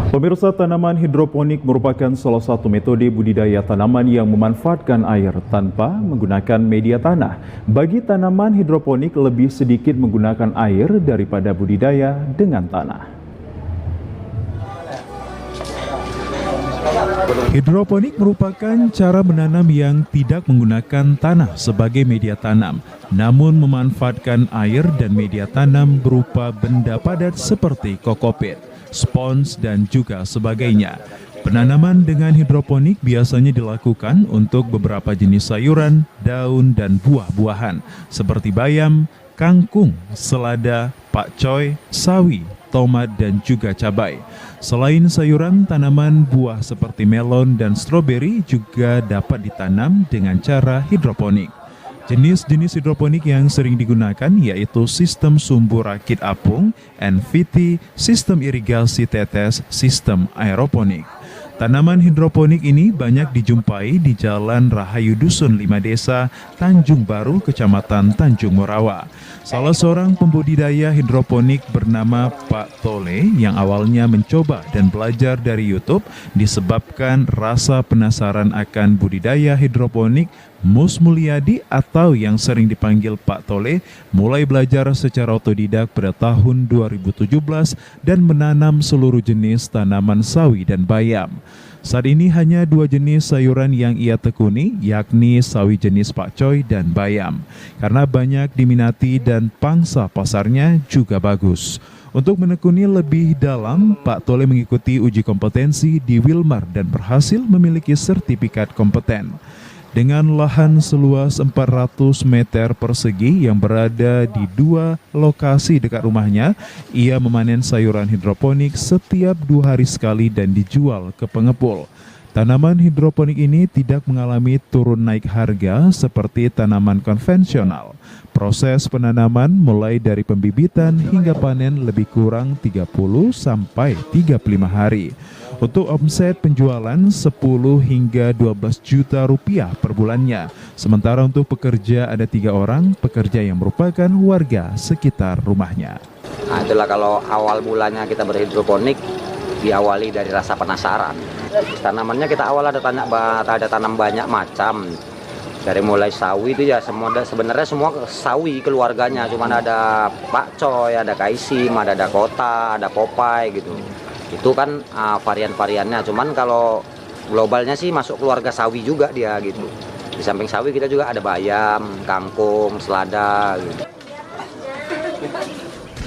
Pemirsa, tanaman hidroponik merupakan salah satu metode budidaya tanaman yang memanfaatkan air tanpa menggunakan media tanah. Bagi tanaman hidroponik lebih sedikit menggunakan air daripada budidaya dengan tanah. Hidroponik merupakan cara menanam yang tidak menggunakan tanah sebagai media tanam, namun memanfaatkan air dan media tanam berupa benda padat seperti kokopit, spons, dan juga sebagainya. Penanaman dengan hidroponik biasanya dilakukan untuk beberapa jenis sayuran, daun, dan buah-buahan seperti bayam, kangkung, selada, pakcoy, sawi, tomat, dan juga cabai. Selain sayuran, tanaman buah seperti melon dan stroberi juga dapat ditanam dengan cara hidroponik. Jenis-jenis hidroponik yang sering digunakan yaitu sistem sumbu rakit apung, NVT, sistem irigasi tetes, sistem aeroponik. Tanaman hidroponik ini banyak dijumpai di Jalan Rahayu Dusun 5 Desa, Tanjung Baru, Kecamatan Tanjung Morawa. Salah seorang pembudidaya hidroponik bernama Pak Tole yang awalnya mencoba dan belajar dari YouTube disebabkan rasa penasaran akan budidaya hidroponik. Mus Mulyadi atau yang sering dipanggil Pak Tole mulai belajar secara otodidak pada tahun 2017 dan menanam seluruh jenis tanaman sawi dan bayam. Saat ini hanya 2 jenis sayuran yang ia tekuni, yakni sawi jenis pakcoy dan bayam. Karena banyak diminati dan pangsa pasarnya juga bagus. Untuk menekuni lebih dalam, Pak Tole mengikuti uji kompetensi di Wilmar dan berhasil memiliki sertifikat kompeten. Dengan lahan seluas 400 meter persegi yang berada di 2 lokasi dekat rumahnya, ia memanen sayuran hidroponik setiap 2 hari sekali dan dijual ke pengepul. Tanaman hidroponik ini tidak mengalami turun naik harga seperti tanaman konvensional. Proses penanaman mulai dari pembibitan hingga panen lebih kurang 30 sampai 35 hari. Untuk omset penjualan 10 hingga 12 juta rupiah per bulannya. Sementara untuk pekerja ada 3 orang pekerja yang merupakan warga sekitar rumahnya. Nah, itulah kalau awal mulanya kita berhidroponik diawali dari rasa penasaran. Tanamannya kita awal ada tanam banyak macam. Dari mulai sawi itu ya sebenarnya semua sawi keluarganya, cuman ada pakcoy, ada kaisim, ada kota, ada popai gitu. Itu kan varian-variannya, cuman kalau globalnya sih masuk keluarga sawi juga dia gitu. Di samping sawi kita juga ada bayam, kangkung, selada gitu.